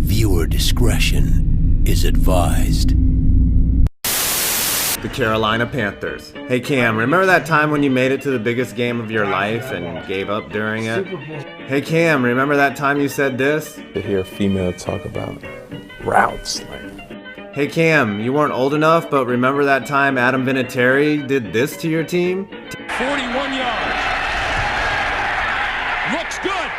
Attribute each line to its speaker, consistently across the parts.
Speaker 1: Viewer discretion is advised.
Speaker 2: The Carolina Panthers. Hey Cam, remember that time when you made it to the biggest game of your life and gave up during it? Hey Cam, remember that time you said this?
Speaker 3: To hear a female talk about routes.
Speaker 2: Hey Cam, you weren't old enough, but remember that time Adam Vinatieri did this to your team?
Speaker 4: 41 yards. Looks good.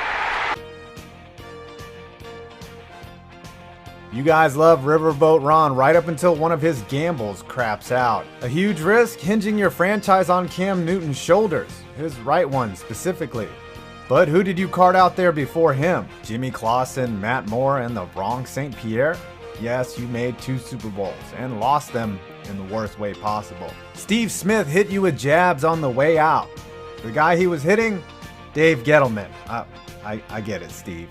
Speaker 5: You guys love Riverboat Ron right up until one of his gambles craps out. A huge risk hinging your franchise on Cam Newton's shoulders, his right one specifically. But who did you card out there before him? Jimmy Clausen, Matt Moore, and the wrong St. Pierre? Yes, you made 2 Super Bowls and lost them in the worst way possible. Steve Smith hit you with jabs on the way out. The guy he was hitting? Dave Gettleman. I get it, Steve.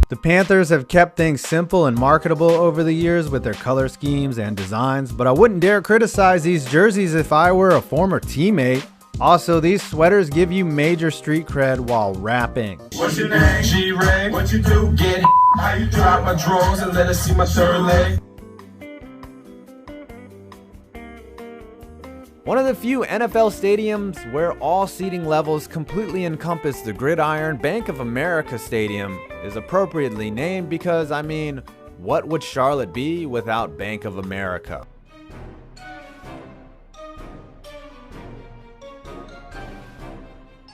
Speaker 5: The Panthers have kept things simple and marketable over the years with their color schemes and designs, but I wouldn't dare criticize these jerseys if I were a former teammate. Also, these sweaters give you major street cred while rapping.
Speaker 6: What's your name? G-Ray. What you do? Get how you drop my drawers and let us see my third leg.
Speaker 5: One of the few NFL stadiums where all seating levels completely encompass the gridiron, Bank of America Stadium, is appropriately named because, I mean, what would Charlotte be without Bank of America?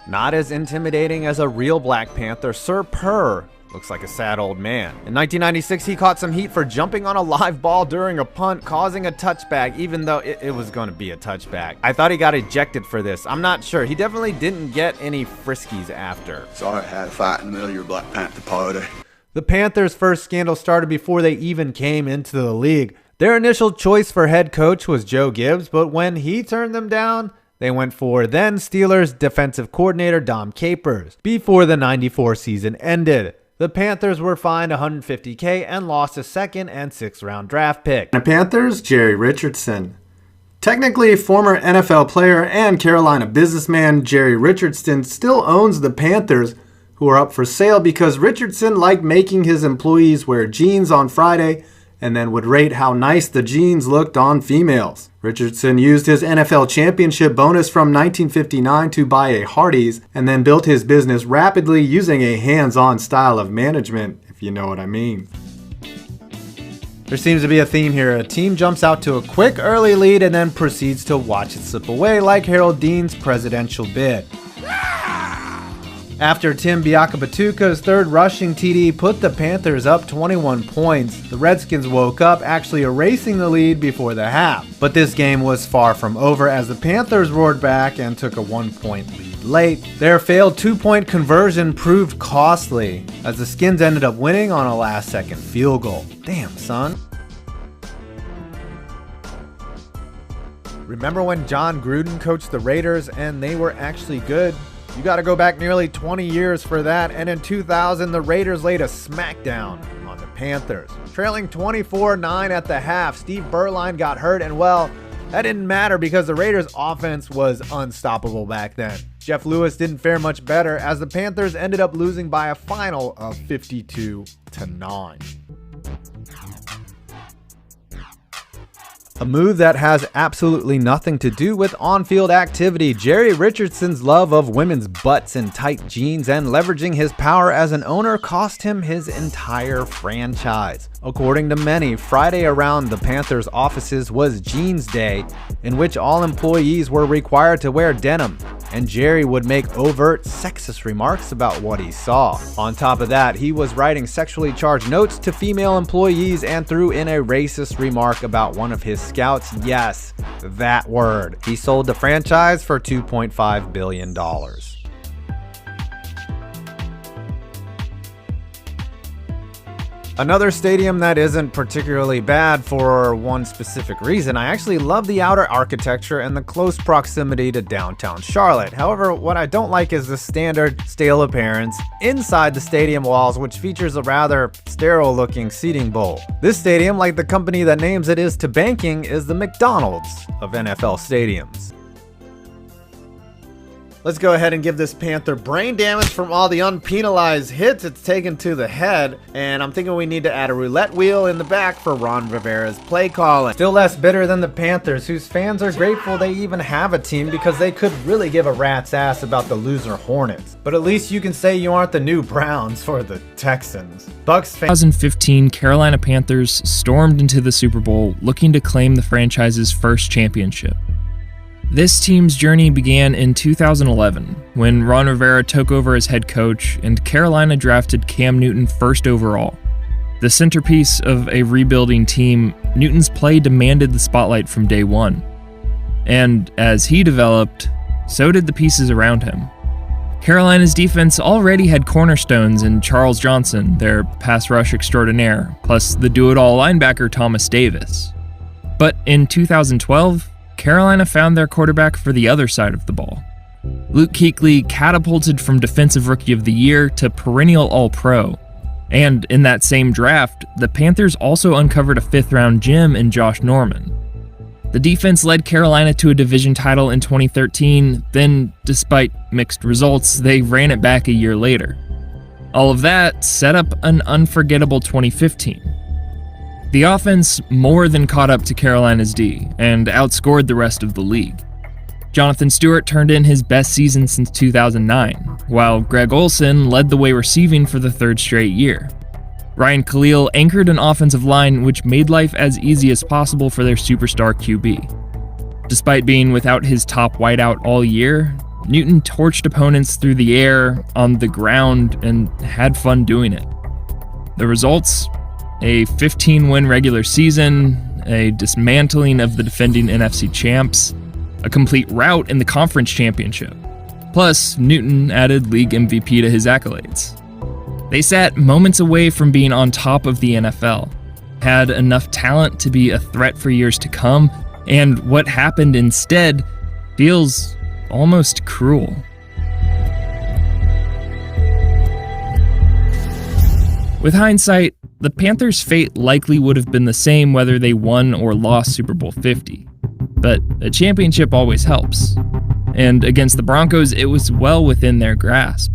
Speaker 5: Not as intimidating as a real Black Panther, Sir Purr looks like a sad old man. In 1996, he caught some heat for jumping on a live ball during a punt, causing a touchback, even though it was going to be a touchback. I thought he got ejected for this. I'm not sure. He definitely didn't get any friskies after.
Speaker 7: Sorry, I had a fight in the middle of your Black Panther party.
Speaker 5: The Panthers' first scandal started before they even came into the league. Their initial choice for head coach was Joe Gibbs, but when he turned them down, they went for then Steelers defensive coordinator Dom Capers before the '94 season ended. The Panthers were fined $150K and lost a 2nd and 6th round draft pick.
Speaker 2: The Panthers, Jerry Richardson. Technically, former NFL player and Carolina businessman Jerry Richardson still owns the Panthers, who are up for sale because Richardson liked making his employees wear jeans on Friday and then would rate how nice the jeans looked on females. Richardson used his NFL championship bonus from 1959 to buy a Hardee's and then built his business rapidly using a hands-on style of management, if you know what I mean. There seems to be a theme here. A team jumps out to a quick early lead and then proceeds to watch it slip away like Harold Dean's presidential bid. After Tim Biakabatuka's 3rd rushing TD put the Panthers up 21 points, the Redskins woke up, actually erasing the lead before the half. But this game was far from over as the Panthers roared back and took a 1-point lead late. Their failed 2-point conversion proved costly as the Skins ended up winning on a last-second field goal. Damn, son. Remember when John Gruden coached the Raiders and they were actually good? You got to go back nearly 20 years for that, and in 2000, the Raiders laid a smackdown on the Panthers. Trailing 24-9 at the half, Steve Berline got hurt, and well, that didn't matter because the Raiders' offense was unstoppable back then. Jeff Lewis didn't fare much better as the Panthers ended up losing by a final of 52-9. A move that has absolutely nothing to do with on-field activity. Jerry Richardson's love of women's butts and tight jeans and leveraging his power as an owner cost him his entire franchise. According to many, Friday around the Panthers' offices was Jeans Day, in which all employees were required to wear denim, and Jerry would make overt sexist remarks about what he saw. On top of that, he was writing sexually charged notes to female employees and threw in a racist remark about one of his scouts. Yes, that word. He sold the franchise for $2.5 billion.
Speaker 5: Another stadium that isn't particularly bad for one specific reason. I actually love the outer architecture and the close proximity to downtown Charlotte. However, what I don't like is the standard stale appearance inside the stadium walls, which features a rather sterile looking seating bowl. This stadium, like the company that names it is to banking, is the McDonald's of NFL stadiums. Let's go ahead and give this Panther brain damage from all the unpenalized hits it's taken to the head, and I'm thinking we need to add a roulette wheel in the back for Ron Rivera's play calling. Still less bitter than the Panthers, whose fans are grateful they even have a team because they could really give a rat's ass about the loser Hornets. But at least you can say you aren't the new Browns for the Texans. Bucks fans.
Speaker 8: 2015 Carolina Panthers stormed into the Super Bowl looking to claim the franchise's first championship. This team's journey began in 2011, when Ron Rivera took over as head coach and Carolina drafted Cam Newton first overall. The centerpiece of a rebuilding team, Newton's play demanded the spotlight from day one. And as he developed, so did the pieces around him. Carolina's defense already had cornerstones in Charles Johnson, their pass rush extraordinaire, plus the do-it-all linebacker Thomas Davis. But in 2012, Carolina found their quarterback for the other side of the ball. Luke Kuechly catapulted from Defensive Rookie of the Year to perennial All-Pro. And in that same draft, the Panthers also uncovered a fifth-round gem in Josh Norman. The defense led Carolina to a division title in 2013, then, despite mixed results, they ran it back a year later. All of that set up an unforgettable 2015. The offense more than caught up to Carolina's D and outscored the rest of the league. Jonathan Stewart turned in his best season since 2009, while Greg Olsen led the way receiving for the third straight year. Ryan Khalil anchored an offensive line which made life as easy as possible for their superstar QB. Despite being without his top wideout all year, Newton torched opponents through the air, on the ground, and had fun doing it. The results? A 15-win regular season, a dismantling of the defending NFC champs, a complete rout in the conference championship. Plus, Newton added league MVP to his accolades. They sat moments away from being on top of the NFL, had enough talent to be a threat for years to come, and what happened instead feels almost cruel. With hindsight, the Panthers' fate likely would have been the same whether they won or lost Super Bowl 50. But a championship always helps. And against the Broncos, it was well within their grasp.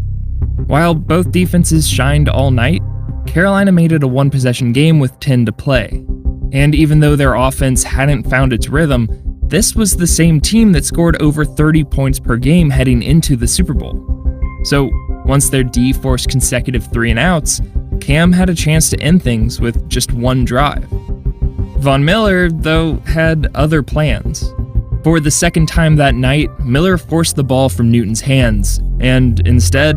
Speaker 8: While both defenses shined all night, Carolina made it a one-possession game with 10 to play. And even though their offense hadn't found its rhythm, this was the same team that scored over 30 points per game heading into the Super Bowl. So once their D forced consecutive 3-and-outs, Cam had a chance to end things with just one drive. Von Miller, though, had other plans. For the second time that night, Miller forced the ball from Newton's hands, and instead,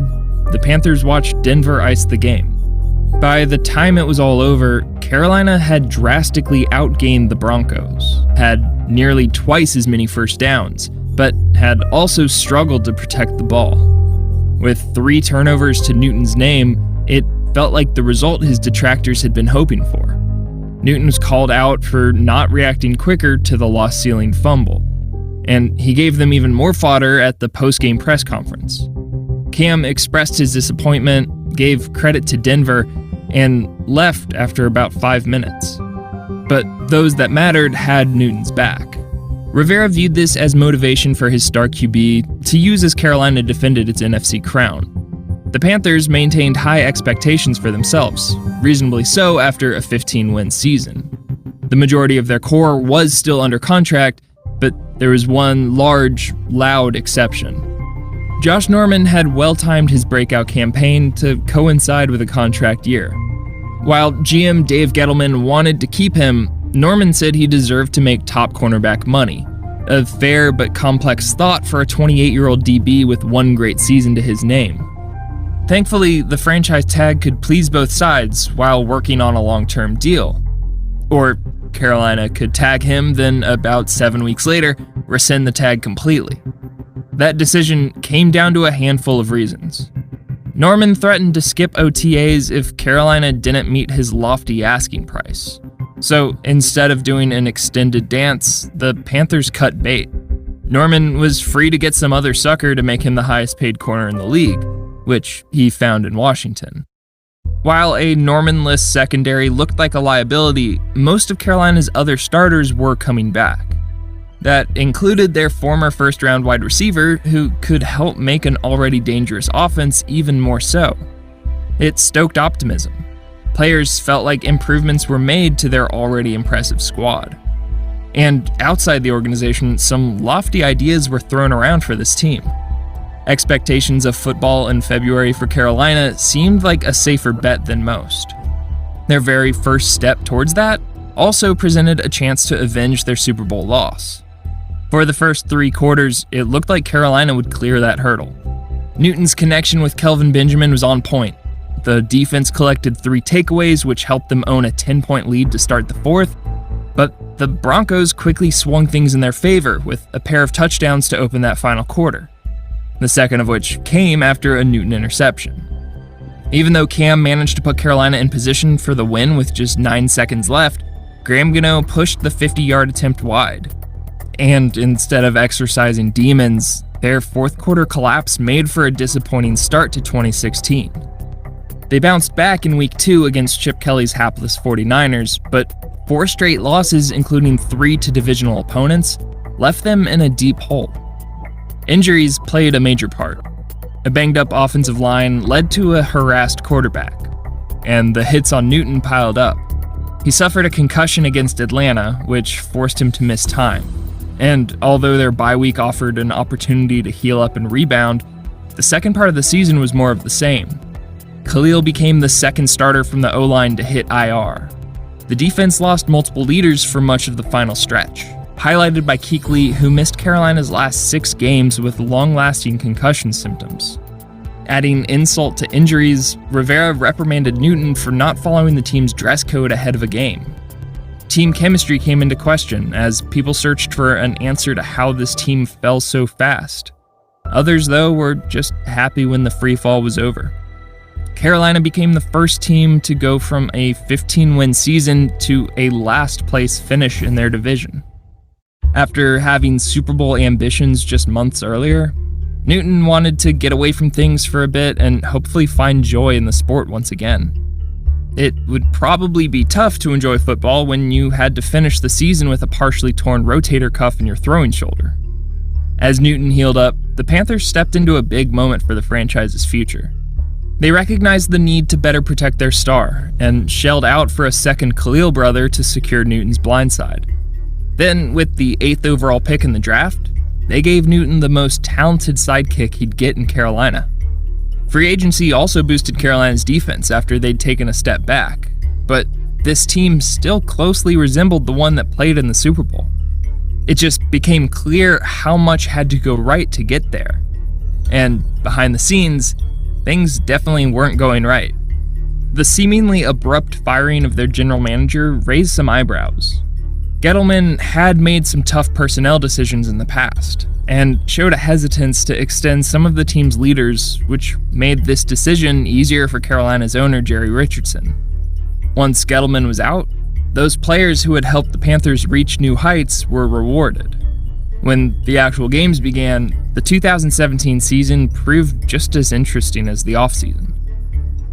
Speaker 8: the Panthers watched Denver ice the game. By the time it was all over, Carolina had drastically outgained the Broncos, had nearly twice as many first downs, but had also struggled to protect the ball. With 3 turnovers to Newton's name, it felt like the result his detractors had been hoping for. Newton was called out for not reacting quicker to the lost-ceiling fumble, and he gave them even more fodder at the post-game press conference. Cam expressed his disappointment, gave credit to Denver, and left after about 5 minutes. But those that mattered had Newton's back. Rivera viewed this as motivation for his star QB to use as Carolina defended its NFC crown. The Panthers maintained high expectations for themselves, reasonably so after a 15-win season. The majority of their core was still under contract, but there was one large, loud exception. Josh Norman had well-timed his breakout campaign to coincide with a contract year. While GM Dave Gettleman wanted to keep him, Norman said he deserved to make top cornerback money, a fair but complex thought for a 28-year-old DB with one great season to his name. Thankfully, the franchise tag could please both sides while working on a long-term deal. Or Carolina could tag him, then about 7 weeks later, rescind the tag completely. That decision came down to a handful of reasons. Norman threatened to skip OTAs if Carolina didn't meet his lofty asking price. So instead of doing an extended dance, the Panthers cut bait. Norman was free to get some other sucker to make him the highest paid corner in the league, which he found in Washington. While a Norman-less secondary looked like a liability, most of Carolina's other starters were coming back. That included their former first-round wide receiver, who could help make an already dangerous offense even more so. It stoked optimism. Players felt like improvements were made to their already impressive squad. And outside the organization, some lofty ideas were thrown around for this team. Expectations of football in February for Carolina seemed like a safer bet than most. Their very first step towards that also presented a chance to avenge their Super Bowl loss. For the first 3 quarters, it looked like Carolina would clear that hurdle. Newton's connection with Kelvin Benjamin was on point. The defense collected 3 takeaways, which helped them own a 10-point lead to start the 4th, but the Broncos quickly swung things in their favor with a pair of touchdowns to open that final quarter, the second of which came after a Newton interception. Even though Cam managed to put Carolina in position for the win with just 9 seconds left, Graham Gano pushed the 50-yard attempt wide. And instead of exercising demons, their 4th quarter collapse made for a disappointing start to 2016. They bounced back in Week 2 against Chip Kelly's hapless 49ers, but 4 straight losses, including 3 to divisional opponents, left them in a deep hole. Injuries played a major part. A banged-up offensive line led to a harassed quarterback, and the hits on Newton piled up. He suffered a concussion against Atlanta, which forced him to miss time. And although their bye week offered an opportunity to heal up and rebound, the second part of the season was more of the same. Khalil became the second starter from the O-line to hit IR. The defense lost multiple leaders for much of the final stretch, highlighted by Kuechly, who missed Carolina's last 6 games with long-lasting concussion symptoms. Adding insult to injuries, Rivera reprimanded Newton for not following the team's dress code ahead of a game. Team chemistry came into question as people searched for an answer to how this team fell so fast. Others, though, were just happy when the free fall was over. Carolina became the first team to go from a 15-win season to a last-place finish in their division. After having Super Bowl ambitions just months earlier, Newton wanted to get away from things for a bit and hopefully find joy in the sport once again. It would probably be tough to enjoy football when you had to finish the season with a partially torn rotator cuff in your throwing shoulder. As Newton healed up, the Panthers stepped into a big moment for the franchise's future. They recognized the need to better protect their star and shelled out for a second Khalil brother to secure Newton's blindside. Then, with the 8th overall pick in the draft, they gave Newton the most talented sidekick he'd get in Carolina. Free agency also boosted Carolina's defense after they'd taken a step back, but this team still closely resembled the one that played in the Super Bowl. It just became clear how much had to go right to get there. And behind the scenes, things definitely weren't going right. The seemingly abrupt firing of their general manager raised some eyebrows. GETTLEMAN had made some tough personnel decisions in the past, and showed a hesitance to extend some of the team's leaders, which made this decision easier for Carolina's owner, Jerry Richardson. Once GETTLEMAN was out, those players who had helped the Panthers reach new heights were rewarded. When the actual games began, the 2017 season proved just as interesting as the offseason.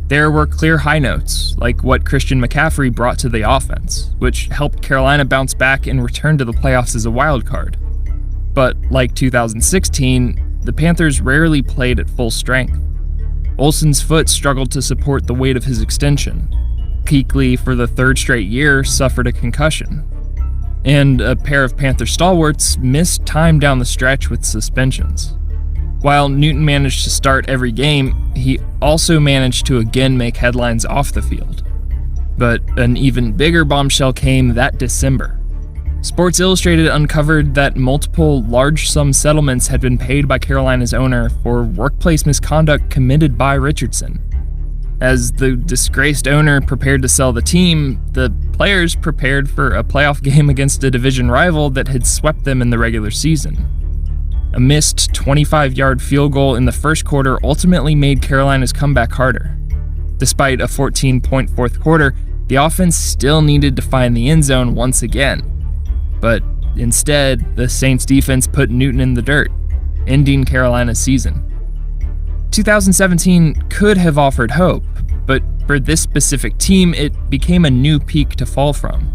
Speaker 8: There were clear high notes, like what Christian McCaffrey brought to the offense, which helped Carolina bounce back and return to the playoffs as a wild card. But like 2016, the Panthers rarely played at full strength. Olsen's foot struggled to support the weight of his extension. Kuechly, for the 3rd straight year, suffered a concussion. And a pair of Panther stalwarts missed time down the stretch with suspensions. While Newton managed to start every game, he also managed to again make headlines off the field. But an even bigger bombshell came that December. Sports Illustrated uncovered that multiple large-sum settlements had been paid by Carolina's owner for workplace misconduct committed by Richardson. As the disgraced owner prepared to sell the team, the players prepared for a playoff game against a division rival that had swept them in the regular season. A missed 25-yard field goal in the first quarter ultimately made Carolina's comeback harder. Despite a 14-point fourth quarter, the offense still needed to find the end zone once again. But instead, the Saints defense put Newton in the dirt, ending Carolina's season. 2017 could have offered hope, but for this specific team, it became a new peak to fall from.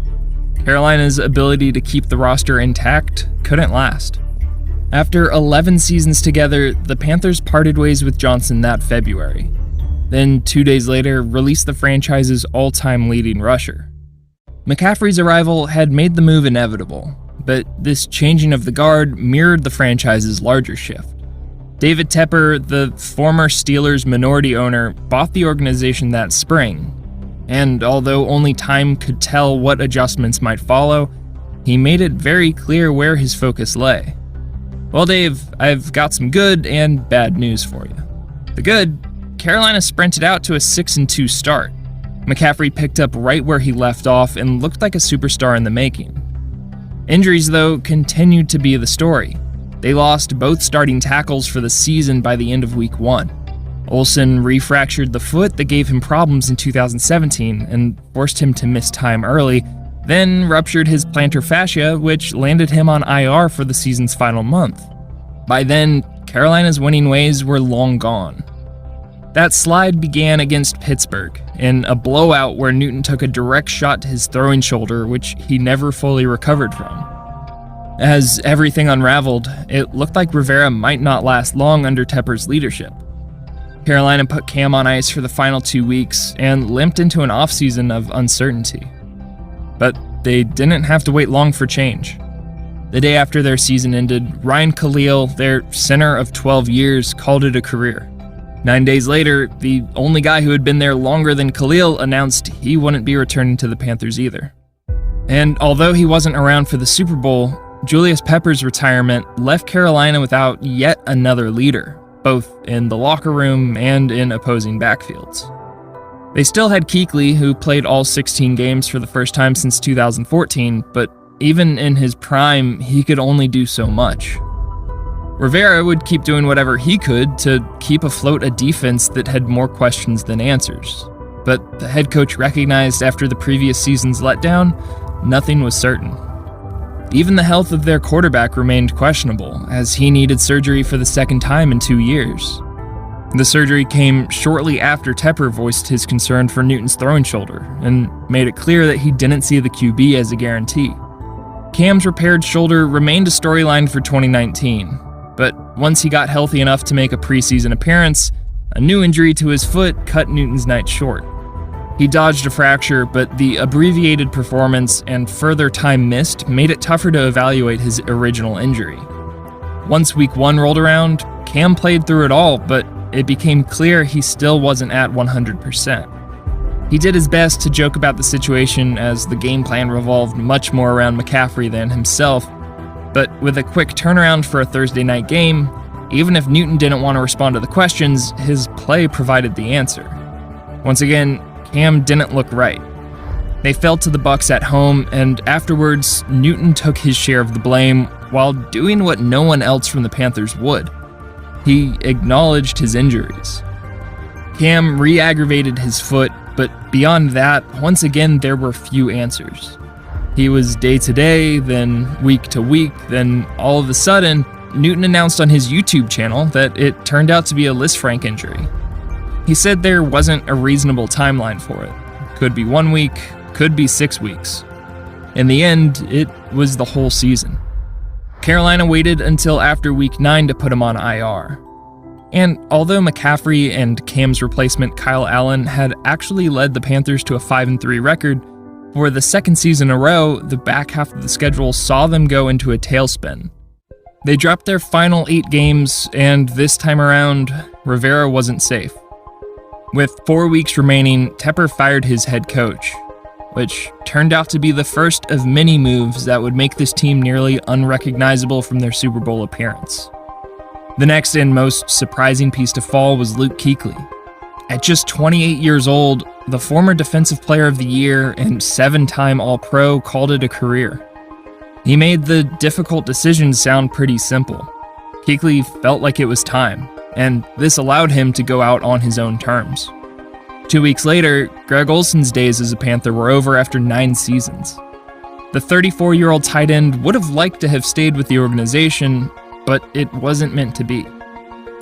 Speaker 8: Carolina's ability to keep the roster intact couldn't last. After 11 seasons together, the Panthers parted ways with Johnson that February. Then 2 days later, released the franchise's all-time leading rusher. McCaffrey's arrival had made the move inevitable, but this changing of the guard mirrored the franchise's larger shift. David Tepper, the former Steelers minority owner, bought the organization that spring, and although only time could tell what adjustments might follow, he made it very clear where his focus lay. Well, Dave, I've got some good and bad news for you. The good, Carolina sprinted out to a 6-2 start. McCaffrey picked up right where he left off and looked like a superstar in the making. Injuries, though, continued to be the story. They lost both starting tackles for the season by the end of week 1. Olsen refractured the foot that gave him problems in 2017 and forced him to miss time early, then ruptured his plantar fascia, which landed him on IR for the season's final month. By then, Carolina's winning ways were long gone. That slide began against Pittsburgh, in a blowout where Newton took a direct shot to his throwing shoulder, which he never fully recovered from. As everything unraveled, it looked like Rivera might not last long under Tepper's leadership. Carolina put Cam on ice for the final 2 weeks and limped into an offseason of uncertainty. But they didn't have to wait long for change. The day after their season ended, Ryan Khalil, their center of 12 years, called it a career. 9 days later, the only guy who had been there longer than Khalil announced he wouldn't be returning to the Panthers either. And although he wasn't around for the Super Bowl, Julius Pepper's retirement left Carolina without yet another leader, both in the locker room and in opposing backfields. They still had Kuechly, who played all 16 games for the first time since 2014, but even in his prime, he could only do so much. Rivera would keep doing whatever he could to keep afloat a defense that had more questions than answers. But the head coach recognized after the previous season's letdown, nothing was certain. Even the health of their quarterback remained questionable, as he needed surgery for the second time in 2 years. The surgery came shortly after Tepper voiced his concern for Newton's throwing shoulder and made it clear that he didn't see the QB as a guarantee. Cam's repaired shoulder remained a storyline for 2019, but once he got healthy enough to make a preseason appearance, a new injury to his foot cut Newton's night short. He dodged a fracture, but the abbreviated performance and further time missed made it tougher to evaluate his original injury. Once week 1 rolled around, Cam played through it all, but it became clear he still wasn't at 100%. He did his best to joke about the situation as the game plan revolved much more around McCaffrey than himself, but with a quick turnaround for a Thursday night game, even if Newton didn't want to respond to the questions, his play provided the answer. Once again, Cam didn't look right. They fell to the Bucs at home, and afterwards, Newton took his share of the blame while doing what no one else from the Panthers would. He acknowledged his injuries. Cam re-aggravated his foot, but beyond that, once again, there were few answers. He was day-to-day, then week-to-week, then all of a sudden, Newton announced on his YouTube channel that it turned out to be a Lisfranc injury. He said there wasn't a reasonable timeline for it. Could be 1 week, could be 6 weeks. In the end, it was the whole season. Carolina waited until after week 9 to put him on IR. And although McCaffrey and Cam's replacement Kyle Allen had actually led the Panthers to a 5-3 record, for the second season in a row, the back half of the schedule saw them go into a tailspin. They dropped their final 8 games, and this time around, Rivera wasn't safe. With 4 weeks remaining, Tepper fired his head coach, which turned out to be the first of many moves that would make this team nearly unrecognizable from their Super Bowl appearance. The next and most surprising piece to fall was Luke Kuechly. At just 28 years old, the former Defensive Player of the Year and 7-time All-Pro called it a career. He made the difficult decisions sound pretty simple. Kuechly felt like it was time, and this allowed him to go out on his own terms. 2 weeks later, Greg Olson's days as a Panther were over after 9 seasons. The 34-year-old tight end would have liked to have stayed with the organization, but it wasn't meant to be.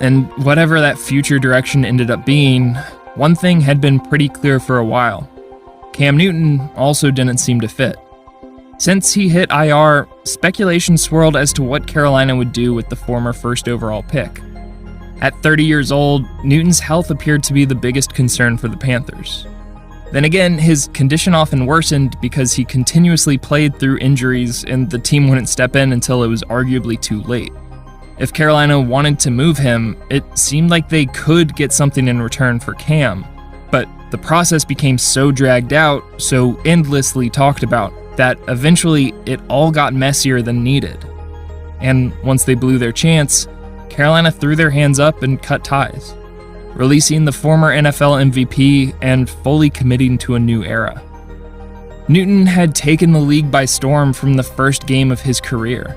Speaker 8: And whatever that future direction ended up being, one thing had been pretty clear for a while. Cam Newton also didn't seem to fit. Since he hit IR, speculation swirled as to what Carolina would do with the former first overall pick. At 30 years old, Newton's health appeared to be the biggest concern for the Panthers. Then again, his condition often worsened because he continuously played through injuries and the team wouldn't step in until it was arguably too late. If Carolina wanted to move him, it seemed like they could get something in return for Cam, but the process became so dragged out, so endlessly talked about, that eventually it all got messier than needed. And once they blew their chance, Carolina threw their hands up and cut ties, releasing the former NFL MVP and fully committing to a new era. Newton had taken the league by storm from the first game of his career.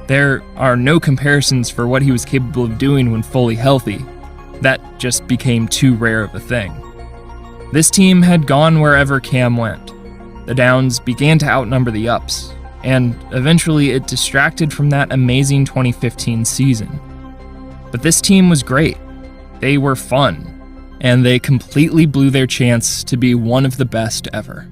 Speaker 8: There are no comparisons for what he was capable of doing when fully healthy. That just became too rare of a thing. This team had gone wherever Cam went. The downs began to outnumber the ups, and eventually it distracted from that amazing 2015 season. But this team was great. They were fun, and they completely blew their chance to be one of the best ever.